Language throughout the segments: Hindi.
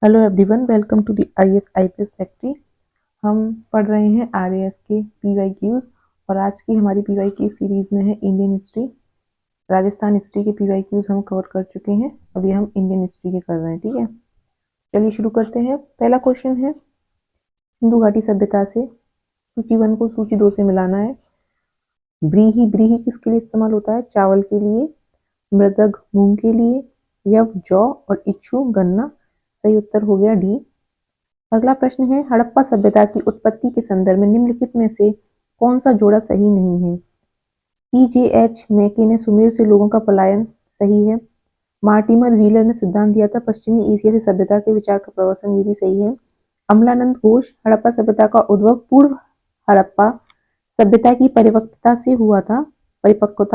Hello everyone, welcome to the IAS IPS factory. हम पढ़ रहे हैं आरएएस के पीवाईक्यूज और आज की हमारी पीवाईक्यू सीरीज में है इंडियन हिस्ट्री। राजस्थान हिस्ट्री के पीवाईक्यूज हम कवर कर चुके हैं, अभी हम इंडियन हिस्ट्री के कर रहे हैं। ठीक है, चलिए शुरू करते हैं। पहला क्वेश्चन है, सिंधु घाटी सभ्यता से सूची 1 को सूची 2 से मिलाना है। ब्रीही ब्रीही किसके लिए इस्तेमाल होता है? चावल के लिए, मृदक मूंग के लिए, यव जौ और इच्छु गन्ना। सही उत्तर हो गया डी। अगला प्रश्न है, हड़प्पा सभ्यता की उत्पत्ति के संदर्भ में निम्नलिखित में से कौन सा जोड़ा सही नहीं है? ईजेएच मैके ने सुमेर से लोगों का पलायन सही है। मार्टिमर व्हीलर ने सिद्धांत दिया था पश्चिमी एशिया से सभ्यता के विचार का प्रवसन, ये भी सही है। अमलानंद घोष, हड़प्पा सभ्यता का उद्भव पूर्व हड़प्पा सभ्यता की परिपक्वता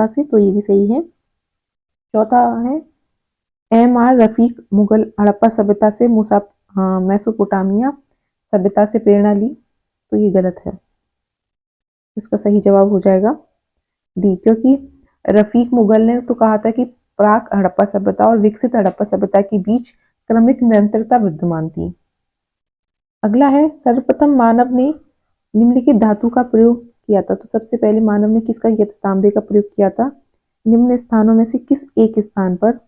से, तो ये भी सही है। चौथा है, एम आर रफीक, मुगल हड़प्पा सभ्यता से मेसोपोटामिया सभ्यता से प्रेरणा ली, तो ये गलत है। इसका सही जवाब हो जाएगा डी, क्योंकि रफीक मुगल ने तो कहा था कि प्राक हड़प्पा सभ्यता और विकसित हड़प्पा सभ्यता के बीच क्रमिक निरंतरता विद्यमान थी। अगला है, सर्वप्रथम मानव ने निम्नलिखित धातु का प्रयोग किया था। तो सबसे पहले मानव ने किसका किया था? तांबे का प्रयोग किया था। निम्न स्थानों में से किस एक स्थान पर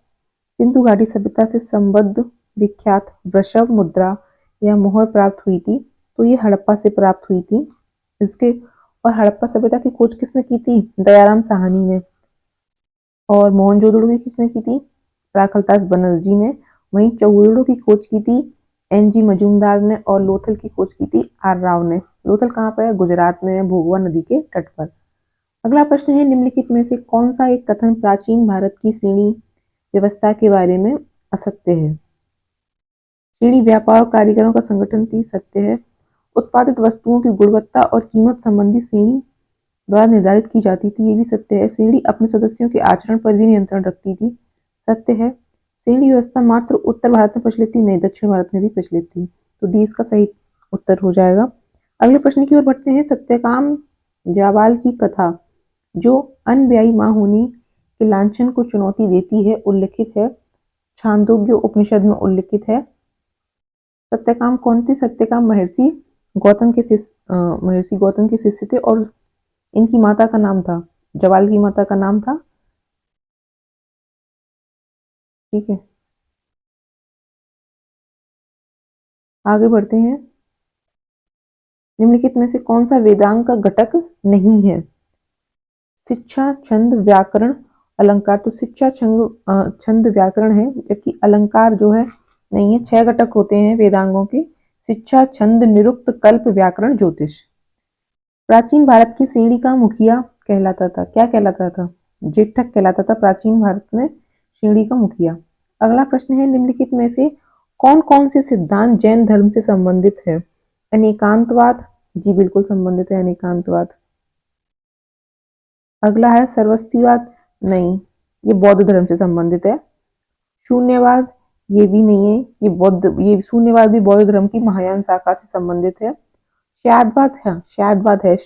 सिंधु घाटी सभ्यता से संबद्ध विख्यात वृषभ मुद्रा या मोहर प्राप्त हुई थी? तो ये हड़प्पा से प्राप्त हुई थी। इसके और हड़प्पा सभ्यता की खोज किसने की थी? दयाराम साहनी ने। और मोहनजोदड़ो की किसने की थी? राखलदास बनर्जी ने। वहीं चौगुले की खोज की थी एन.जी. मजूमदार ने और लोथल की खोज की थी आर राव ने। लोथल कहाँ पर है? गुजरात में है, भोगवा नदी के तट पर। अगला प्रश्न है, निम्नलिखित में से कौन सा एक कथन प्राचीन भारत की श्रेणी व्यवस्था के बारे में असत्य है? श्रेणी व्यापार और कारीगरों का संगठन थी, सत्य है। उत्पादित वस्तुओं की गुणवत्ता और कीमत संबंधी श्रेणी द्वारा निर्धारित की जाती थी, ये भी सत्य है। श्रेणी अपने सदस्यों के आचरण पर भी नियंत्रण रखती थी, सत्य है। श्रेणी व्यवस्था मात्र उत्तर भारत में प्रचलित थी, नहीं दक्षिण भारत में भी प्रचलित थी, तो डी इसका सही उत्तर हो जाएगा। अगले प्रश्न की ओर बढ़ते हैं। सत्यकाम जावाल की कथा जो अनब्यायी मां होने के लांछन को चुनौती देती है, उल्लिखित है। छांदोग्य उपनिषद में उल्लिखित है। सत्यकाम कौन थे? सत्यकाम महर्षि गौतम के शिष्य थे और इनकी माता का नाम था, जवाल की माता का नाम था। ठीक है, आगे बढ़ते हैं। निम्नलिखित में से कौन सा वेदांग का घटक नहीं है? शिक्षा, छंद, व्याकरण, अलंकार। तो शिक्षा, छंद, व्याकरण है, जबकि अलंकार जो है नहीं है। 6 घटक होते हैं वेदांगों के: शिक्षा, छंद, निरुक्त, कल्प, व्याकरण, ज्योतिष। प्राचीन भारत की श्रेणी का मुखिया कहलाता था, क्या कहलाता था? जेठक कहलाता था प्राचीन भारत में श्रेणी का मुखिया। अगला प्रश्न है, निम्नलिखित में से कौन कौन से सिद्धांत जैन धर्म से संबंधित है? अनेकांतवाद, जी बिल्कुल संबंधित है अनेकांतवाद। अगला है सर्वस्तिवाद, नहीं, ये बौद्ध धर्म से संबंधित है। शून्यवाद, ये भी नहीं है, ये शून्यवाद भी बौद्ध धर्म की महायान शाखा से संबंधित है। शायदवाद, हाँ शायदवाद है,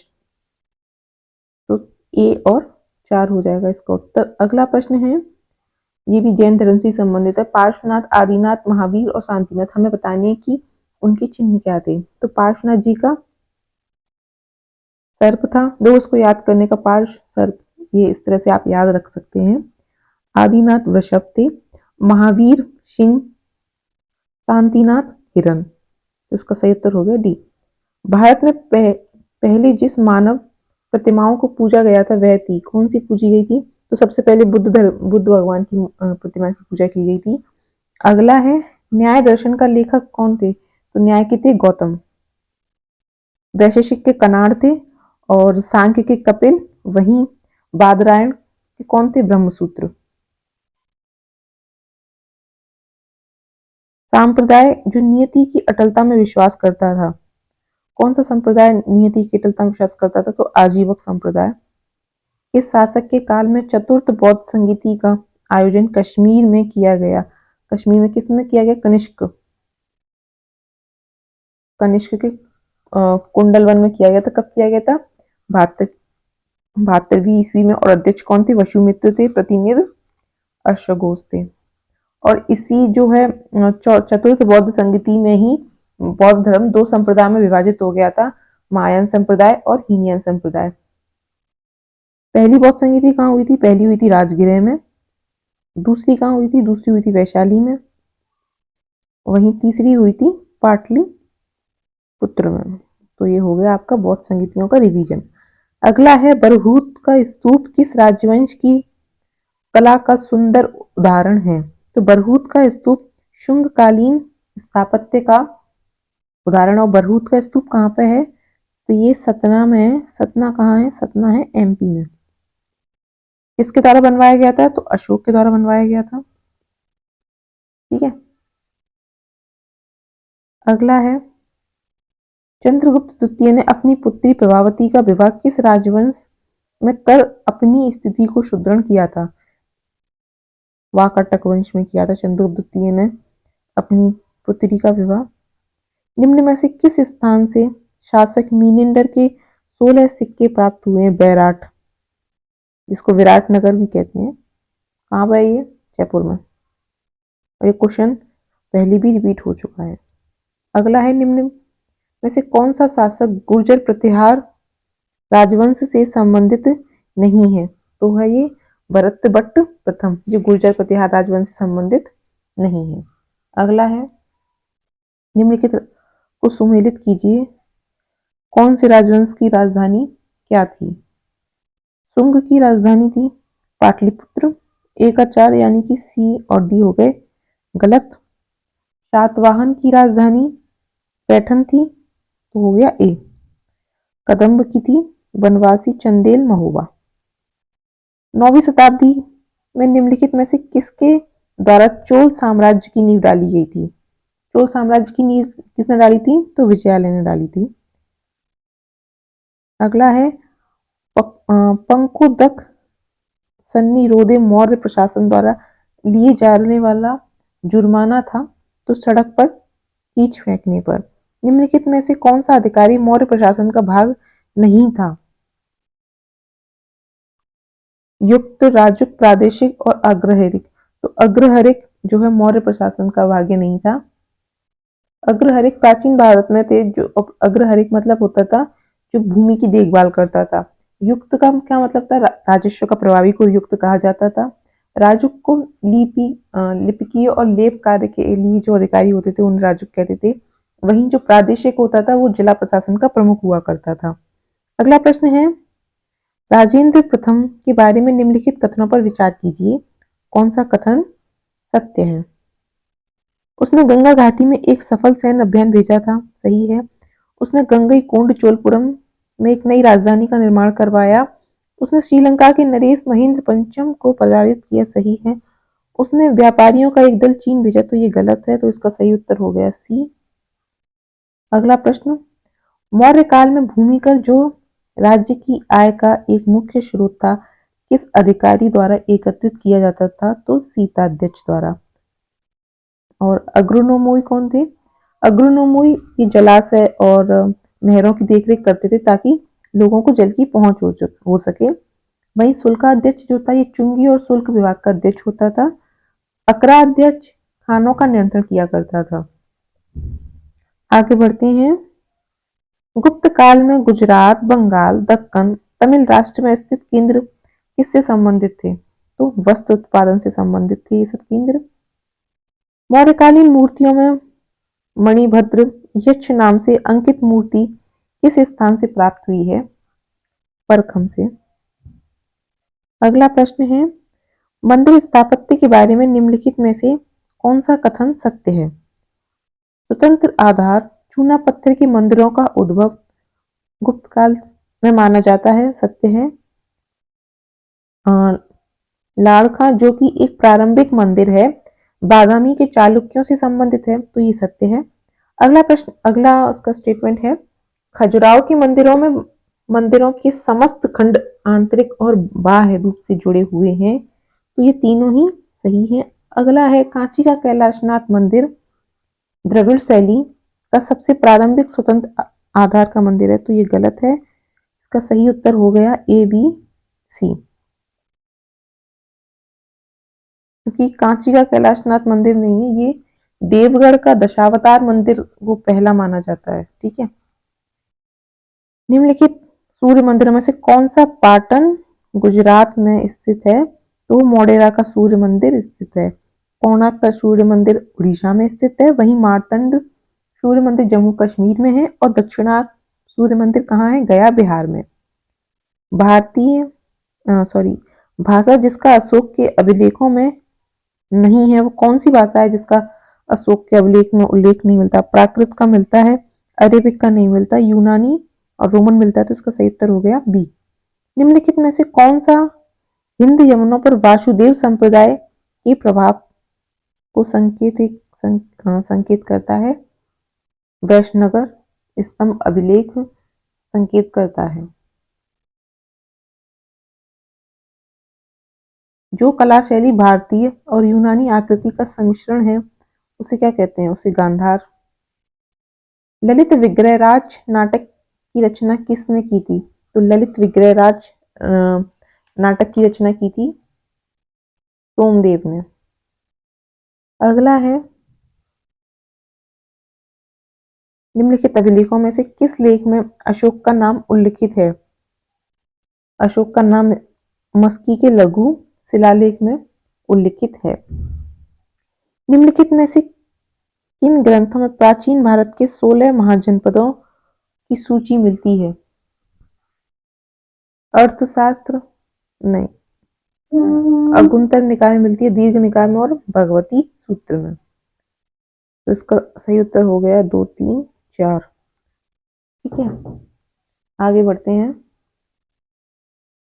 तो ए और 4 हो जाएगा इसका उत्तर। अगला प्रश्न है, ये भी जैन धर्म से संबंधित है। पार्श्वनाथ, आदिनाथ, महावीर और शांतिनाथ, हमें बताने हैं कि उनके चिन्ह क्या थे। तो पार्श्वनाथ जी का सर्प था, दो उसको याद करने का, पार्श्व सर्प, ये इस तरह से आप याद रख सकते हैं। आदिनाथ वृषभ थे, महावीर सिंह, शांतिनाथ हिरण, तो इसका सही उत्तर हो गया डी। भारत में पहले जिस मानव प्रतिमाओं को पूजा गया था वह थी, कौन सी पूजी गई थी? तो सबसे पहले बुद्ध भगवान की प्रतिमा की पूजा की गई थी। अगला है, न्याय दर्शन का लेखक कौन थे? तो न्याय के थे गौतम, वैशेषिक के कनाड थे और सांख्य के कपिल, वहीं बादरायण के कौन थे? ब्रह्मसूत्र। सांप्रदाय जो नियति की अटलता में विश्वास करता था, कौन सा संप्रदाय नियति की अटलता में विश्वास करता था? तो आजीवक संप्रदाय। इस शासक के काल में चतुर्थ बौद्ध संगीति का आयोजन कश्मीर में किया गया। कश्मीर में किसमें किया गया? कनिष्क के कुंडलवन में किया गया था। कब किया गया था? 72वीं ईस्वी में। और अध्यक्ष कौन थे? वसुमित्र थे, प्रतिनिधि अश्वघोष थे। और इसी जो है चतुर्थ बौद्ध संगति में ही बौद्ध धर्म दो संप्रदाय में विभाजित हो गया था, महायान संप्रदाय और हीनयान संप्रदाय। पहली बौद्ध संगति कहाँ हुई थी? पहली हुई थी राजगृह में। दूसरी कहाँ हुई थी? दूसरी हुई थी वैशाली में। वहीं तीसरी हुई थी पाटलिपुत्र में। तो ये हो गया आपका बौद्ध संगतियों का रिवीजन। अगला है बरहूत का स्तूप किस राजवंश की कला का सुंदर उदाहरण है? तो बरहूत का स्तूप शुंगकालीन स्थापत्य का उदाहरण। और बरहूत का स्तूप कहाँ पे है? तो ये सतना में है। सतना कहाँ है? सतना है एमपी में। किसके द्वारा बनवाया गया था? तो अशोक के द्वारा बनवाया गया था। ठीक है। अगला है चंद्रगुप्त द्वितीय ने अपनी पुत्री प्रभावती का विवाह किस राजवंश में कर अपनी स्थिति को सुदृढ़ किया था? वाकाटक वंश में किया था चंद्रगुप्त द्वितीय ने अपनी पुत्री का विवाह। निम्न में से किस स्थान से शासक मीनेंडर के 16 सिक्के प्राप्त हुए? बैराट, जिसको विराट नगर भी कहते हैं। कहाँ पर ये? जयपुर में। और ये क्वेश्चन पहले भी रिपीट हो चुका है। अगला है निम्न में से कौन सा शासक गुर्जर प्रतिहार राजवंश से संबंधित नहीं है? तो है ये भरतभट्ट प्रथम, जो गुर्जर प्रतिहार राजवंश से संबंधित नहीं है। अगला है निम्नलिखित को सुमेलित कीजिए। कौन से राजवंश की राजधानी क्या थी? शुंग की राजधानी थी पाटलिपुत्र। ए का 4 यानी कि सी और डी हो गए गलत। सातवाहन की राजधानी पैठन थी, तो हो गया ए। कदम्ब की थी बनवासी, चंदेल, महोबा। 9वीं शताब्दी में निम्नलिखित में से किसके द्वारा चोल साम्राज्य की नींव डाली गई थी? चोल साम्राज्य की नींव किसने डाली थी? तो विजयालय ने डाली थी। अगला है पंकोदक सन्निरोधे मौर्य प्रशासन द्वारा लिए जाने वाला जुर्माना था, तो सड़क पर कीच फेंकने पर। निम्नलिखित में से कौन सा अधिकारी मौर्य प्रशासन का भाग नहीं था? युक्त, राजुक, प्रादेशिक और अग्रहरिक। तो अग्रहरिक जो है मौर्य प्रशासन का भाग्य नहीं था। अग्रहरिक प्राचीन भारत में थे। जो अग्रहरिक मतलब होता था जो भूमि की देखभाल करता था। युक्त का क्या मतलब था? राजस्व का प्रभावी को युक्त कहा जाता था। राजुक को लिपिकीय और लेप कार्य के लिए जो अधिकारी होते थे उन राजुक कहते थे। वहीं जो प्रादेशिक होता था वो जिला प्रशासन का प्रमुख हुआ करता था। अगला प्रश्न है राजेंद्र प्रथम के बारे में निम्नलिखित कथनों पर विचार कीजिए। कौन सा कथन सत्य है? उसने गंगा घाटी में एक सफल सैन्य अभियान भेजा था, सही है। उसने गंगईकोंड चोलपुरम में एक नई राजधानी का निर्माण करवाया। उसने श्रीलंका के नरेश महेंद्र पंचम को पराजित किया, सही है। उसने व्यापारियों का एक दल चीन भेजा, तो ये गलत है, तो इसका सही उत्तर हो गया सी। अगला प्रश्न मौर्य काल में भूमि कर जो राज्य की आय का एक मुख्य स्रोत था किस अधिकारी द्वारा एकत्रित किया जाता था? तो सीताध्यक्ष द्वारा। और अग्रोनोमोई कौन थे? अग्रोनोमोई ये जलाशय और नहरों की देखरेख करते थे ताकि लोगों को जल की पहुंच हो सके। वहीं शुल्काध्यक्ष जो था ये चुंगी और शुल्क विभाग का अध्यक्ष होता था। अकराध्यक्ष खानों का नियंत्रण किया करता था। आगे बढ़ते हैं। गुप्त काल में गुजरात, बंगाल, दक्कन, तमिल राष्ट्र में स्थित केंद्र किससे संबंधित थे? तो वस्त्र उत्पादन से संबंधित थे ये सब केंद्र। मौर्यकालीन मूर्तियों में मणिभद्र यक्ष नाम से अंकित मूर्ति किस स्थान से प्राप्त हुई है? परखम से। अगला प्रश्न है मंदिर स्थापत्य के बारे में निम्नलिखित में से कौन सा कथन सत्य है? स्वतंत्र आधार चूना पत्थर के मंदिरों का उद्भव गुप्त काल में माना जाता है, सत्य है। लाड़का जो कि एक प्रारंभिक मंदिर है बादामी के चालुक्यों से संबंधित है, तो ये सत्य है। अगला प्रश्न, अगला उसका स्टेटमेंट है खजुराहो के मंदिरों के समस्त खंड आंतरिक और बाह्य रूप से जुड़े हुए हैं, तो ये तीनों ही सही है। अगला है कांची का कैलाशनाथ मंदिर द्रविड़ शैली का सबसे प्रारंभिक स्वतंत्र आधार का मंदिर है, तो ये गलत है। इसका सही उत्तर हो गया ए बी सी। क्योंकि कांची का कैलाशनाथ मंदिर नहीं है, ये देवगढ़ का दशावतार मंदिर वो पहला माना जाता है। ठीक है। निम्नलिखित सूर्य मंदिरों में से कौन सा पाटन गुजरात में स्थित है? तो मोढेरा का सूर्य मंदिर स्थित है। कोणार्क का सूर्य मंदिर उड़ीसा में स्थित है। वहीं मार्तंड सूर्य मंदिर जम्मू कश्मीर में है और दक्षिणार्क सूर्य मंदिर कहाँ है? गया बिहार में। भारतीय सॉरी भाषा जिसका अशोक के अभिलेखों में नहीं है वो कौन सी भाषा है जिसका अशोक के अभिलेख में उल्लेख नहीं मिलता? प्राकृत का मिलता है, अरेबिक का नहीं मिलता, यूनानी और रोमन मिलता है। तो इसका सही उत्तर हो गया बी। निम्नलिखित में से कौन सा हिंद यमुनों पर वासुदेव संप्रदाय के प्रभाव को संकेत करता है? वैश्यनगर स्तंभ अभिलेख संकेत करता है। जो कला शैली भारतीय और यूनानी आकृति का सम्मिश्रण है उसे क्या कहते हैं? उसे गांधार। ललित विग्रहराज नाटक की रचना किसने की थी? तो ललित विग्रहराज नाटक की रचना की थी सोमदेव ने। अगला है निम्नलिखित अभिलेखों में से किस लेख में अशोक का नाम उल्लिखित है? अशोक का नाम मस्की के लघु शिलालेख में उल्लिखित है। निम्नलिखित में से किन ग्रंथों में प्राचीन भारत के 16 महाजनपदों की सूची मिलती है? अर्थशास्त्र नहीं, अगुंतर निकाय में मिलती है, दीर्घ निकाय में और भगवती सूत्र में। तो इसका सही उत्तर हो गया 2, 3, 4। ठीक है, आगे बढ़ते हैं।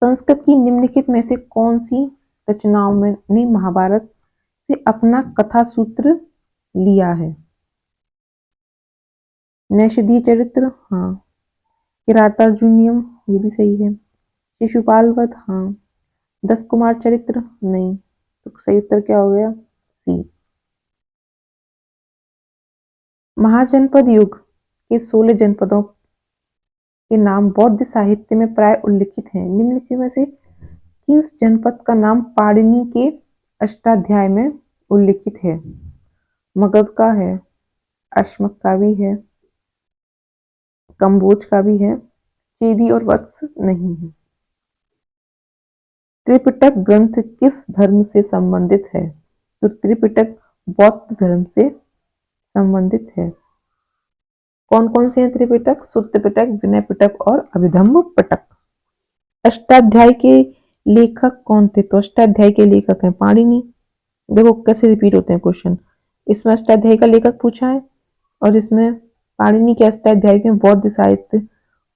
संस्कृत की निम्नलिखित में से कौन सी रचनाओं में ने महाभारत से अपना कथा सूत्र लिया है? नैषधीय चरित्र, हाँ। किरातार्जुनीयम, ये भी सही है। शिशुपाल वध, हाँ। 10 कुमार चरित्र, नहीं। तो सही उत्तर क्या हो गया? सी। महाजनपद युग के 16 जनपदों के नाम बौद्ध साहित्य में प्राय उल्लिखित हैं। निम्नलिखित में से किस जनपद का नाम पाणिनि के अष्टाध्याय में उल्लिखित है? मगध का है, अश्मक का भी है, कंबोज का भी है, चेदी और वत्स नहीं है। त्रिपिटक ग्रंथ किस धर्म से संबंधित है? तो त्रिपिटक बौद्ध धर्म से संबंधित है। कौन कौन से हैं त्रिपिटक? सुत्त पिटक, विनय पिटक और अभिधम्म पिटक। अष्टाध्याय के लेखक कौन थे? तो अष्टाध्याय के लेखक हैं पाणिनि। देखो कैसे रिपीट होते हैं क्वेश्चन। इसमें अष्टाध्याय का लेखक पूछा है और इसमें पाणिनि के अष्टाध्याय के बौद्ध साहित्य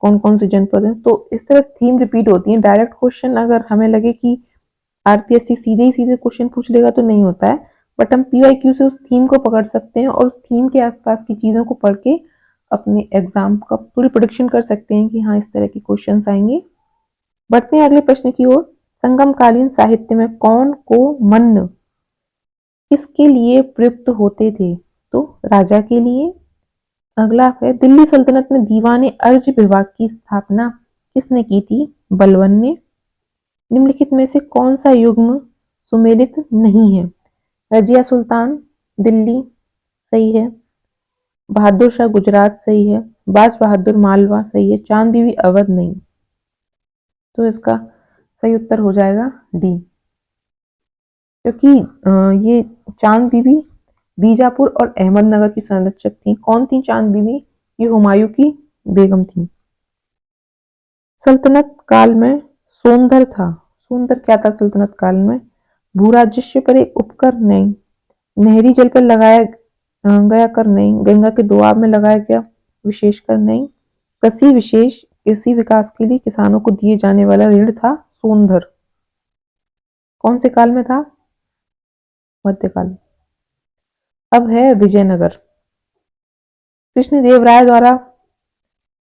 कौन कौन से जनपद हैं। तो इस तरह थीम रिपीट होती है। डायरेक्ट क्वेश्चन अगर हमें लगे कि आरपीएससी सीधे ही सीधे क्वेश्चन पूछ लेगा तो नहीं होता है, बट हम पीवाईक्यू से उस थीम को पकड़ सकते हैं और उस थीम के आसपास की चीजों को पढ़ के अपने एग्जाम का पूरी प्रोडिक्शन कर सकते हैं कि हाँ इस तरह के क्वेश्चन आएंगे। बढ़ते हैं अगले प्रश्न की ओर। संगमकालीन साहित्य में कौन को मन्न किसके लिए प्रयुक्त होते थे? तो राजा के लिए। अगला है दिल्ली सल्तनत में दीवाने अर्ज विभाग की स्थापना किसने की थी? बलबन ने। निम्नलिखित में से कौन सा युग्म सुमेलित नहीं है? रजिया सुल्तान दिल्ली सही है, बहादुर शाह गुजरात सही है, बाज बहादुर मालवा सही है, चांद बीबी अवध नहीं। तो इसका सही उत्तर हो जाएगा डी, क्योंकि ये चांद बीबी बीजापुर और अहमदनगर की संरक्षक थी। कौन थी चांद बीबी? ये हुमायूं की बेगम थी। सल्तनत काल में सोनधर था। सोनधर क्या था सल्तनत काल में? भूराजस्व पर एक उपकर नहीं, नहरी जल पर लगाया गया कर नहीं, गंगा के दोआब में लगाया गया विशेष कर नहीं, कृषि विकास के लिए किसानों को दिए जाने वाला ऋण था सोनधर। कौन से काल में था? मध्यकाल। अब है विजयनगर। कृष्णदेवराय द्वारा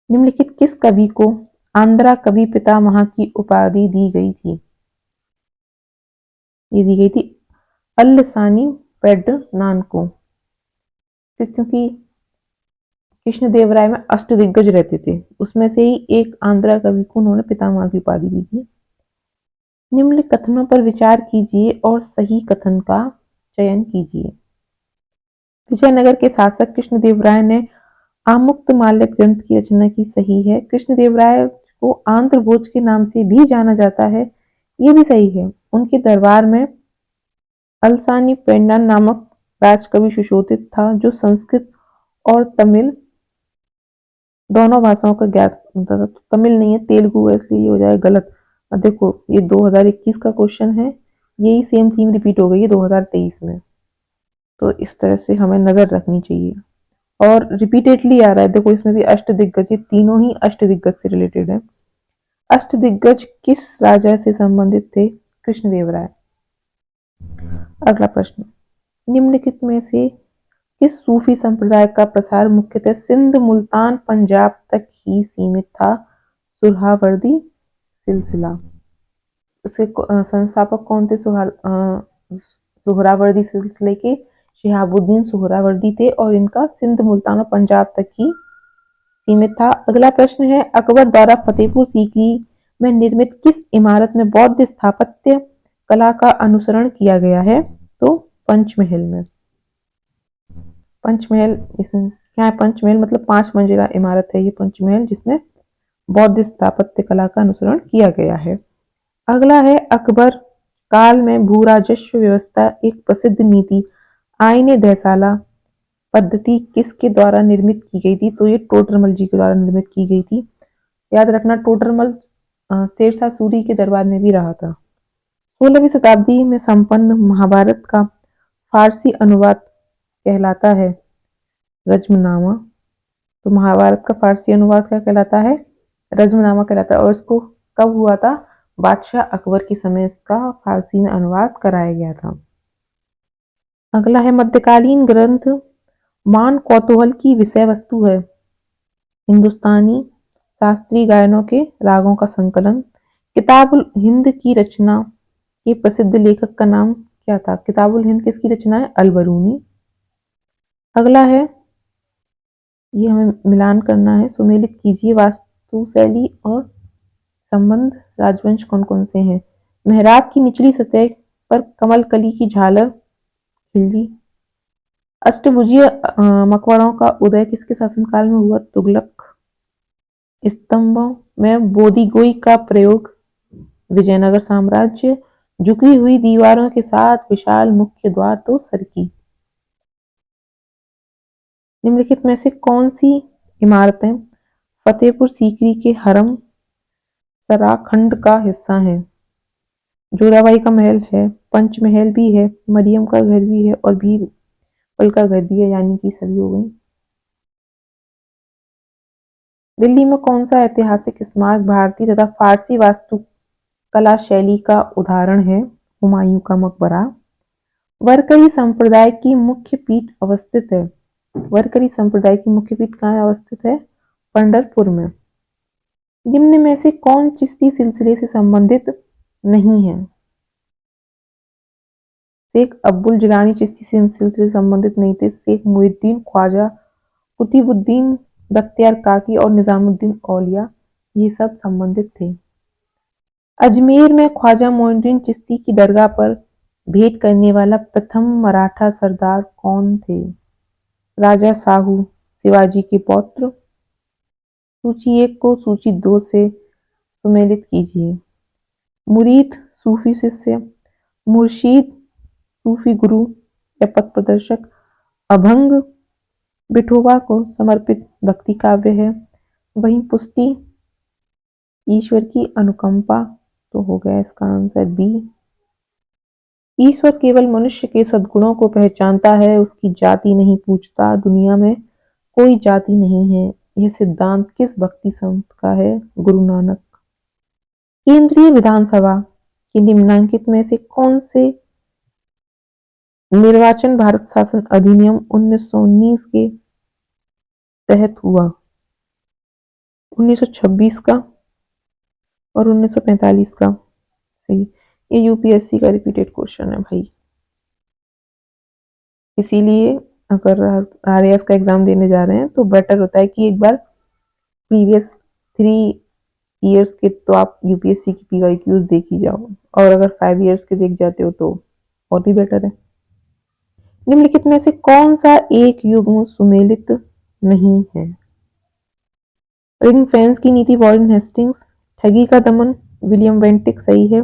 निम्नलिखित किस कवि को आंध्रा कवि पितामह की उपाधि दी गई थी? ये दी गई थी अल्लसानी पेड्डनान को, क्योंकि कृष्णदेवराय में अष्टदिग्गज रहते थे, उसमें से ही एक आंध्रा कवि को उन्होंने पितामह की उपाधि दी थी। निम्न कथनों पर विचार कीजिए और सही कथन का चयन कीजिए। विजयनगर के शासक कृष्णदेवराय ने आमुक्तमाल्य ग्रंथ की रचना की, सही है। कृष्णदेवराय को आंध्र भोज के नाम से भी जाना जाता है, ये भी सही है। उनके दरबार में अलसानी पेंडा नामक राजकवि सुशोभित था, जो संस्कृत और तमिल दोनों भाषाओं का ज्ञान होता था। तमिल नहीं है, तेलुगु है, इसलिए ये हो जाएगा गलत। अब देखो, ये 2021 का क्वेश्चन है, यही सेम थीम रिपीट हो गई है 2023 में, तो इस तरह से हमें नजर रखनी चाहिए। और रिपीटेडली आ रहा है, देखो इसमें भी अष्टदिग्गज, ये तीनों ही अष्टदिग्गज से रिलेटेड है। अष्टदिग्गज किस राजा से संबंधित थे? कृष्णदेवराय। अगला प्रश्न, निम्नलिखित में से किस सूफी संप्रदाय का प्रसार मुख्यतः सिंध, मुल्तान, पंजाब तक ही सीमित था? सुहरावर्दी सिलसिला। इसके संस्थापक कौन थे? सुहरावर्दी सिलसिले के शिहाबुद्दीन सुहरावर्दी थे, और इनका सिंध, मुल्तान और पंजाब तक ही सीमित था। अगला प्रश्न है, अकबर द्वारा फतेहपुर सीकरी में निर्मित किस इमारत में बौद्ध स्थापत्य कला का अनुसरण किया गया है? तो पंचमहल में। पंचमहल, इसमें क्या है? पंचमहल मतलब 5 मंजिला इमारत है ये पंचमहल, जिसमें बौद्ध स्थापत्य कला का अनुसरण किया गया है। अगला है, अकबर काल में भू राजस्व व्यवस्था एक प्रसिद्ध नीति आईने दहसाला पद्धति किसके द्वारा निर्मित की गई थी? तो ये टोडरमल जी के द्वारा निर्मित की गई थी। याद रखना, टोडरमल शेरशाह सूरी के दरबार में भी रहा था। 16वीं शताब्दी में संपन्न महाभारत का फारसी अनुवाद कहलाता है रज्मनामा। तो महाभारत का फारसी अनुवाद क्या कहलाता है? रज्मनामा कहलाता है। और इसको कब हुआ था? बादशाह अकबर के समय इसका फारसी में अनुवाद कराया गया था। अगला है, मध्यकालीन ग्रंथ मान कौतूहल की विषय वस्तु है हिंदुस्तानी शास्त्रीय गायनों के रागों का संकलन। किताबुल हिंद की रचना के प्रसिद्ध लेखक का नाम क्या था? किताबुल हिंद किसकी रचना है? अल-बरूनी। अगला है, ये हमें मिलान करना है, सुमेलित कीजिए वास्तु शैली और संबंध राजवंश कौन कौन से हैं? मेहराब की निचली सतह पर कमल कली की झालर खिल्जी। अष्टभुजीय मकबरों का उदय किसके शासनकाल में हुआ? तुगलक। स्तंभों में बोधिगोई का प्रयोग विजयनगर साम्राज्य। झुकी हुई दीवारों के साथ विशाल मुख्य द्वार तो सरकी। निम्नलिखित में से कौन सी इमारतें फतेहपुर सीकरी के हरम सराखंड का हिस्सा हैं? जोराबाई का महल है, पंचमहल भी है, मरियम का घर भी है, और बीरबल का घर भी है, यानी कि सभी हो गई। दिल्ली में कौन सा ऐतिहासिक स्मारक भारतीय तथा फारसी वास्तुकला शैली का उदाहरण है? हुमायूं का मकबरा। वरकरी संप्रदाय की मुख्य पीठ अवस्थित है। वरकरी संप्रदाय की मुख्य पीठ कहाँ अवस्थित है? पंढरपुर में। निम्न में से कौन चिश्ती सिलसिले से संबंधित नहीं है? शेख अब्दुल जिलानी चिश्ती सिलसिले से संबंधित नहीं थे। शेख मुहिद्दीन, ख्वाजा कुतुबुद्दीन बख्तियार काकी और निजामुद्दीन औलिया, ये सब संबंधित थे। अजमेर में ख्वाजा मोइनुद्दीन चिश्ती की दरगाह पर भेंट करने वाला प्रथम मराठा सरदार कौन थे? राजा साहू, शिवाजी के पौत्र। सूची 1 को सूची 2 से सुमेलित कीजिए। मुरीद सूफी शिष्य, मुर्शीद सूफी गुरु या पथ प्रदर्शक। अभंग विठोबा को समर्पित भक्ति काव्य है। वहीं पुष्टि ईश्वर की अनुकंपा, तो हो गया इसका आंसर बी। ईश्वर केवल मनुष्य के सद्गुणों को पहचानता है, उसकी जाति नहीं पूछता। दुनिया में कोई जाति नहीं है, यह सिद्धांत किस भक्ति संत का है? गुरु नानक। केंद्रीय विधानसभा के निम्नलिखित में से कौन से निर्वाचन भारत शासन अधिनियम 1919 के तहत हुआ? 1926 का और 1945 का। सही। ये यूपीएससी का रिपीटेड क्वेश्चन है भाई, इसीलिए अगर आरएएस का एग्जाम देने जा रहे हैं तो बेटर होता है कि एक बार प्रीवियस 3 ईयर्स के तो आप यूपीएससी की पीवाईक्यूज देख ही जाओ, और अगर 5 ईयर्स के देख जाते हो तो और भी बेटर है। निम्नलिखित में से कौन सा एक युग्म सुमेलित नहीं है? रिंग फेंस की नीति वॉरेन हेस्टिंग्स, ठगी का दमन विलियम वेंटिक सही है,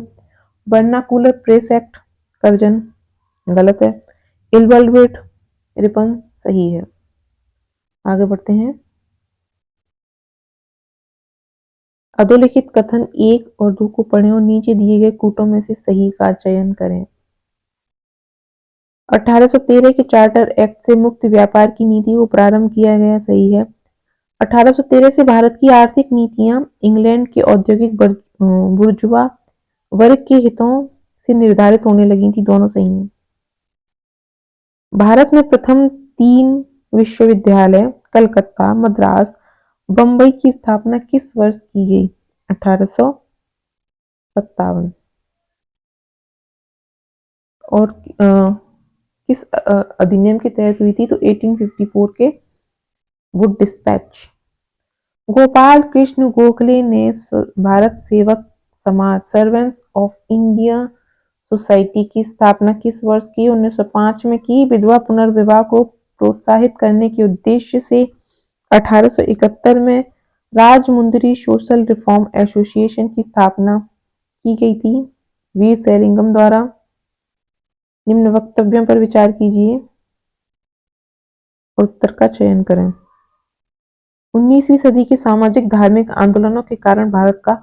वर्नाकुलर प्रेस एक्ट कर्जन गलत है, इल्बर्ट रिपन सही है। आगे बढ़ते हैं। अधोलिखित कथन 1 और 2 को पढ़ें और नीचे दिए गए कूटों में से सही का चयन करें। 1813 के चार्टर एक्ट से मुक्त व्यापार की नीति को प्रारंभ किया गया सही है। 1813 से भारत की आर्थिक नीतियां इंग्लैंड के औद्योगिक बुर्जुआ वर्ग के हितों से निर्धारित होने लगी थी, दोनों सही हैं। भारत में प्रथम 3 विश्वविद्यालय कलकत्ता, मद्रास, बंबई की स्थापना किस वर्ष की गई? 1857। और किस अधिनियम के तहत हुई थी? तो 1854 के वुड डिस्पैच। गोपाल कृष्ण गोखले ने भारत सेवक समाज सर्वेंट्स ऑफ इंडिया सोसाइटी की स्थापना किस वर्ष की? 1905 में की। विधवा पुनर्विवाह को प्रोत्साहित करने के उद्देश्य से 1871 में राजमुंदरी सोशल रिफॉर्म एसोसिएशन की स्थापना की गई थी वीर सेरिंगम द्वारा। निम्न वक्तव्यों पर विचार कीजिए और उत्तर का चयन करें। 19वीं सदी के सामाजिक धार्मिक आंदोलनों के कारण भारत का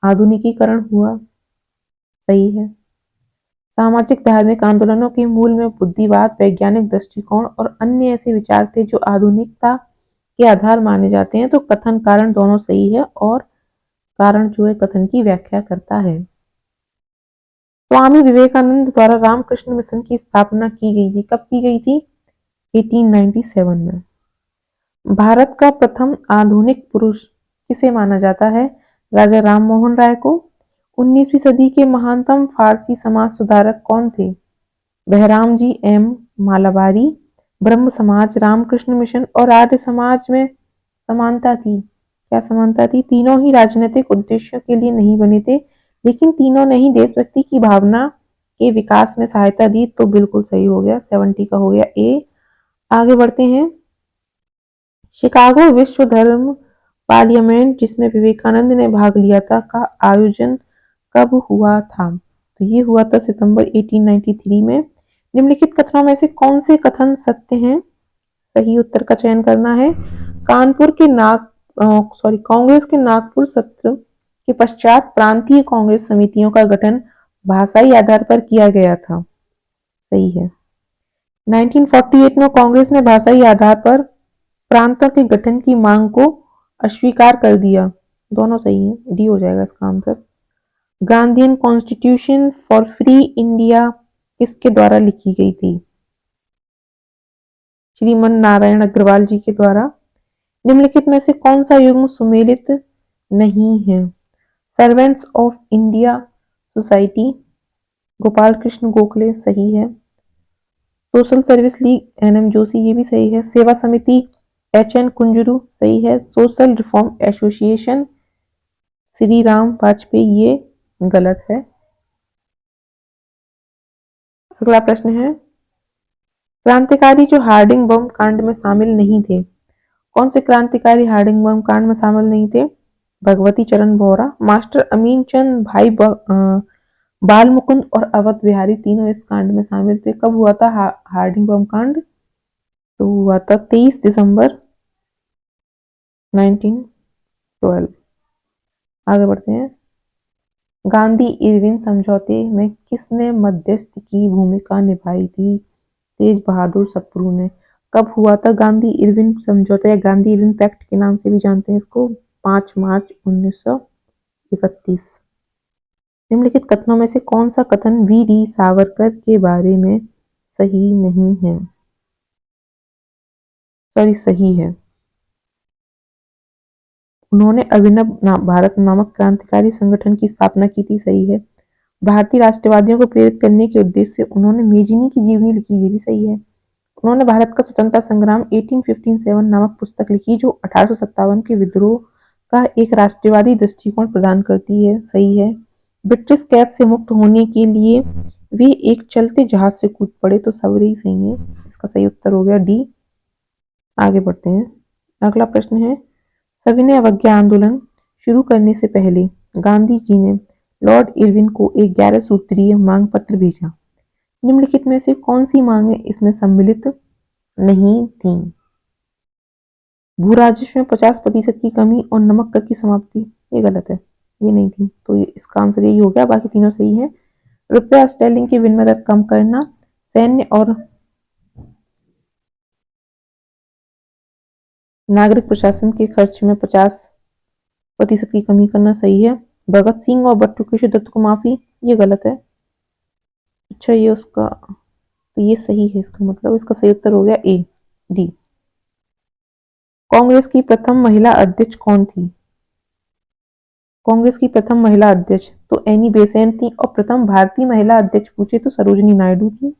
आधुनिकीकरण हुआ सही है। सामाजिक धार्मिक आंदोलनों के मूल में बुद्धिवाद, वैज्ञानिक दृष्टिकोण और अन्य ऐसे विचार थे जो आधुनिकता के आधार माने जाते हैं। तो कथन कारण दोनों सही है और कारण जो है कथन की व्याख्या करता है। स्वामी विवेकानंद द्वारा रामकृष्ण मिशन की स्थापना की गई थी। कब की गई थी? 1897 में। भारत का प्रथम आधुनिक पुरुष किसे माना जाता है? राजा राममोहन राय को। 19वीं सदी के महानतम फारसी समाज सुधारक कौन थे? बहराम जी एम मालाबारी। ब्रह्म समाज, रामकृष्ण मिशन और आर्य समाज में समानता थी। क्या समानता थी? तीनों ही राजनीतिक उद्देश्यों के लिए नहीं बने थे, लेकिन तीनों ने ही देशभक्ति की भावना के विकास में सहायता दी। तो बिल्कुल सही हो गया, 70 का हो गया ए। आगे बढ़ते हैं। शिकागो विश्व धर्म पार्लियामेंट जिसमें विवेकानंद ने भाग लिया था का आयोजन कब हुआ था? तो ये हुआ था सितंबर 1893 में। निम्नलिखित कथनों में से कौन से कथन सत्य हैं? सही उत्तर का चयन करना है। कानपुर के कांग्रेस के नागपुर सत्र के पश्चात प्रांतीय कांग्रेस समितियों का गठन भाषाई आधार पर किया गया था। सही है। 1948 में कांग्रेस ने भाषाई आधार पर प्रांतों के गठन की मांग को अस्वीकार कर दिया। दोनों सही है, डी हो जाएगा इसका answer. Gandhian constitution for free India किसके द्वारा लिखी गई थी? श्रीमन नारायण अग्रवाल जी के द्वारा। निम्नलिखित में से कौन सा युग्म सुमेलित नहीं है? Servants of India society, Gopal Krishna Gokhale सही है। Social service league N M Joshi ये भी सही है। सेवा समिति एचएन कुंजरू सही है। Social reform association Shri Ram Vajpayee ये गलत है। अगला प्रश्न है, क्रांतिकारी जो हार्डिंग बम कांड में शामिल नहीं थे। कौन से क्रांतिकारी हार्डिंग बम कांड में शामिल नहीं थे? भगवती चरण बोहरा, मास्टर अमीन चंद, भाई बाल मुकुंद और अवध बिहारी तीनों इस कांड में शामिल थे। कब हुआ था हार्डिंग बम कांड? तो हुआ था 23 दिसंबर 1912। आगे बढ़ते हैं। गांधी इरविन समझौते में किसने मध्यस्थ की भूमिका निभाई थी? तेज बहादुर सप्रू ने। कब हुआ था गांधी इरविन समझौता या गांधी इरविन पैक्ट के नाम से भी जानते हैं इसको? 5 मार्च 1931। निम्नलिखित कथनों में से कौन सा कथन वी.डी. सावरकर के बारे में सही नहीं है? सही है। उन्होंने अभिनव भारत नामक क्रांतिकारी संगठन की स्थापना की थी। सही है। भारतीय राष्ट्रवादियों को प्रेरित करने के उद्देश्य से उन्होंने मेजिनी की जीवनी लिखी। ये भी सही है। उन्होंने भारत का स्वतंत्रता संग्राम 1857 नामक पुस्तक लिखी जो 1857 के विद्रोह का एक राष्ट्रवादी दृष्टिकोण प्रदान करती है, सही है। ब्रिटिश कैद से मुक्त होने के लिए वे एक चलते जहाज से कूद पड़े, तो सवरी सही है, इसका सही उत्तर हो गया डी। आगे बढ़ते हैं। अगला प्रश्न है, सविनय अवज्ञा आंदोलन शुरू करने से पहले गांधी जी ने लॉर्ड इरविन को एक 11 सूत्रीय मांग पत्र भेजा। निम्नलिखित में से कौन सी मांगें इसमें सम्मिलित नहीं थी? भू राजस्व में 50% की कमी और नमक कर की समाप्ति, ये गलत है, ये नहीं थी, तो इसका आंसर यही हो गया, बाकी तीनों सही है। रुपया स्टर्लिंग की विनिमय दर कम करना, सैन्य और नागरिक प्रशासन के खर्च में 50% की कमी करना, सही है। भगत सिंह और बटुकेश्वर दत्त को माफी, ये गलत है। अच्छा, ये उसका, तो ये सही है, इसका मतलब इसका सही उत्तर हो गया ए, डी। कांग्रेस की प्रथम महिला अध्यक्ष कौन थी? कांग्रेस की प्रथम महिला अध्यक्ष तो एनी बेसेंट थी, और प्रथम भारतीय महिला अध्यक्ष पूछे तो सरोजिनी नायडू थी।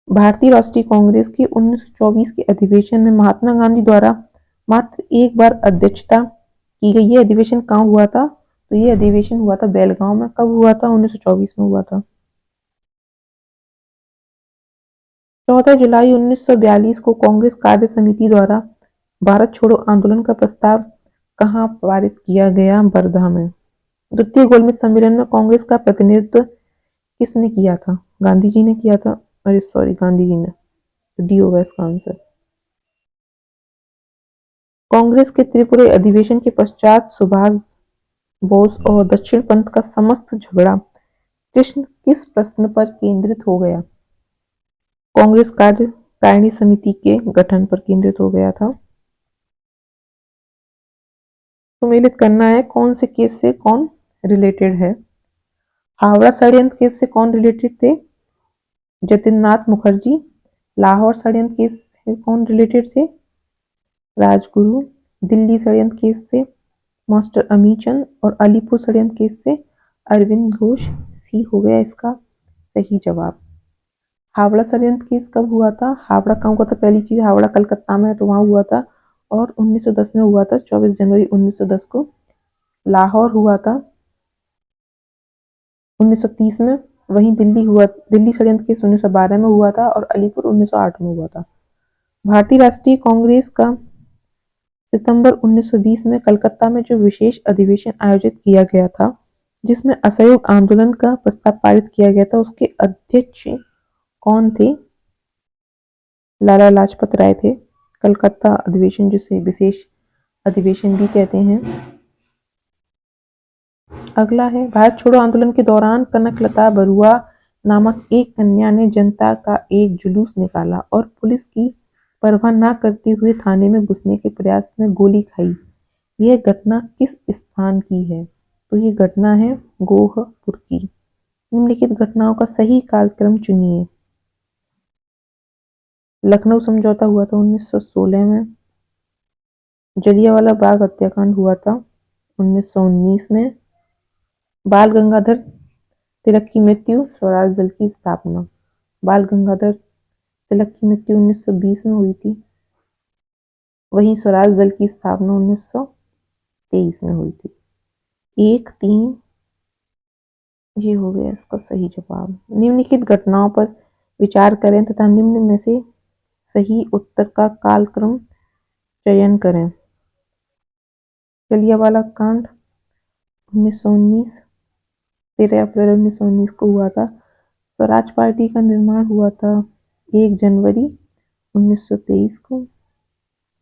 भारतीय राष्ट्रीय कांग्रेस के 1924 के अधिवेशन में महात्मा गांधी द्वारा मात्र एक बार अध्यक्षता की गई। ये अधिवेशन कहाँ हुआ था? तो ये अधिवेशन हुआ था बेलगांव में। कब हुआ था? 1924 में हुआ था। 14 जुलाई 1942 को कांग्रेस कार्य समिति द्वारा भारत छोड़ो आंदोलन का प्रस्ताव कहाँ पारित किया गया? वर्धा में। द्वितीय गोलमेज सम्मेलन में कांग्रेस का प्रतिनिधित्व किसने किया था? गांधी जी ने किया था। अरे सॉरी, गांधी जी ने, तो डी होगा इसका आंसर। कांग्रेस के त्रिपुरा अधिवेशन के पश्चात सुभाष बोस और दक्षिण पंथ का समस्त झगड़ा कृष्ण किस प्रश्न पर केंद्रित हो गया? कांग्रेस कार्यकारिणी समिति के गठन पर केंद्रित हो गया था। सुमेलित करना है कौन से केस से कौन रिलेटेड है। हावड़ा षड्यंत्र केस से कौन रिलेटेड थे? जतिननाथ मुखर्जी। लाहौर षड्यंत्र केस से कौन रिलेटेड थे? राजगुरु। दिल्ली षड्यंत्र केस से मास्टर अमीचंद, और अलीपुर षड्यंत्र केस से अरविंद घोष। सी हो गया इसका सही जवाब। हावड़ा षड्यंत्र केस कब हुआ था? हावड़ा कहाँ हुआ था? पहली चीज, हावड़ा कलकत्ता में है, तो वहां हुआ था, और 1910 में हुआ था, 24 जनवरी 1910 को। लाहौर हुआ था 1930 में। वहीं दिल्ली षड्यंत्र केस 1912 में हुआ था, और अलीपुर 1908 में हुआ था। भारतीय राष्ट्रीय कांग्रेस का सितंबर 1920 में कलकत्ता में जो विशेष अधिवेशन आयोजित किया गया था, जिसमें असहयोग आंदोलन का प्रस्ताव पारित किया गया था, उसके अध्यक्ष कौन थे? लाला लाजपत राय थे। कलकत्ता अधिवेशन जिसे विशेष अधिवेशन भी कहते हैं। अगला है, भारत छोड़ो आंदोलन के दौरान कनकलता बरुआ नामक एक कन्या ने जनता का एक जुलूस निकाला और पुलिस की परवाह न करते हुए थाने में घुसने के प्रयास में गोली खाई। यह घटना किस स्थान की है? तो ये घटना है गोहपुर की। निम्नलिखित घटनाओं का सही कालक्रम चुनिए। लखनऊ समझौता हुआ था 1916 में। जलियांवाला बाग हत्याकांड हुआ था 1919 में। बाल गंगाधर तिलक की मृत्यु, स्वराज दल की स्थापना। बाल गंगाधर तिलक की मृत्यु 1920 में हुई थी, वहीं स्वराज दल की स्थापना 1923 में हुई थी। 1-3 ये हो गया इसका सही जवाब। निम्नलिखित घटनाओं पर विचार करें तथा निम्न में से सही उत्तर का कालक्रम चयन करें। जलियांवाला कांड 1919, 13 अप्रैल 1919 को हुआ था। स्वराज पार्टी का निर्माण हुआ था 1 जनवरी 1923 को।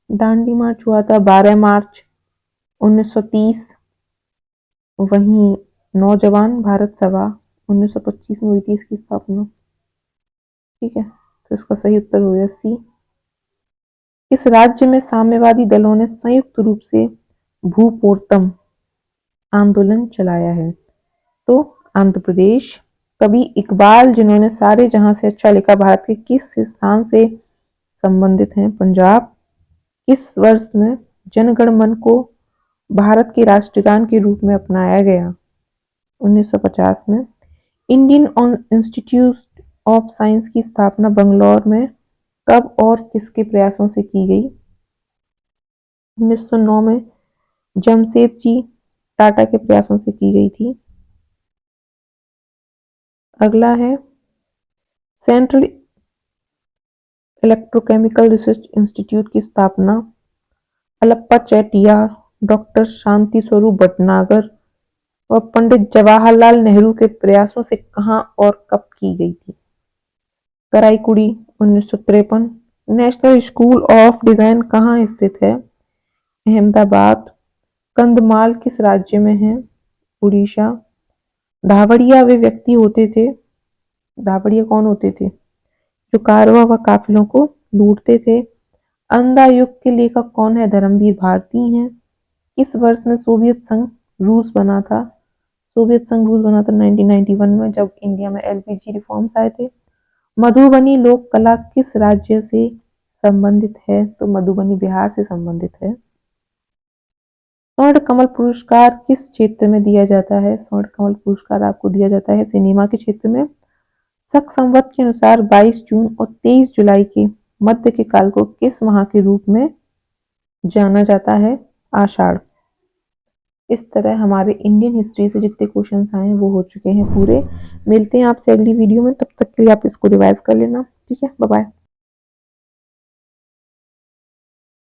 दांडी मार्च हुआ था 12 मार्च 1930। वहीं नौजवान भारत सभा 1925 में हुई थी, इसकी स्थापना। ठीक है, तो इसका सही उत्तर हो गया सी। इस राज्य में साम्यवादी दलों ने संयुक्त रूप से भूपोर्तम आंदोलन चलाया है? तो आंध्र प्रदेश। कवि इकबाल जिन्होंने सारे जहां से अच्छा लिखा भारत के किस स्थान से संबंधित हैं? पंजाब। किस वर्ष में जनगण मन को भारत के राष्ट्रगान के रूप में अपनाया गया? 1950 में। इंडियन इंस्टीट्यूट ऑफ साइंस की स्थापना बंगलौर में कब और किसके प्रयासों से की गई? 1909 में जमशेदजी टाटा के प्रयासों से की गई थी। अगला है सेंट्रल इलेक्ट्रोकेमिकल रिसर्च इंस्टीट्यूट की स्थापना अल्लप्पा चेट्टियार, डॉक्टर शांति स्वरूप भटनागर और पंडित जवाहरलाल नेहरू के प्रयासों से कहां और कब की गई थी? Karaikudi 1953। National school of design कहाँ स्थित है? अहमदाबाद। कंधमाल किस राज्य में है? उड़ीसा। धावड़िया वे व्यक्ति होते थे, धावड़िया कौन होते थे? जो कारवां व काफिलों को लूटते थे। अंधा युग के लेखक कौन है? धर्मवीर भारती हैं। किस वर्ष में सोवियत संघ रूस बना था? सोवियत संघ रूस बना था 1991 में, जब इंडिया में एलपीजी रिफॉर्म्स आए थे। मधुबनी लोक कला किस राज्य से संबंधित है? तो मधुबनी बिहार से संबंधित है। स्वर्ण कमल पुरस्कार किस क्षेत्र में दिया जाता है? स्वर्ण कमल पुरस्कार आपको दिया जाता है सिनेमा के क्षेत्र में। शक संवत के अनुसार 22 जून और 23 जुलाई के मध्य के काल को किस माह के रूप में जाना जाता है? आषाढ़। इस तरह हमारे इंडियन हिस्ट्री से जितने क्वेश्चंस आए हैं वो हो चुके हैं पूरे। मिलते हैं आपसे अगली वीडियो में, तब तक के लिए आप इसको रिवाइज कर लेना। ठीक है, बाय बाय।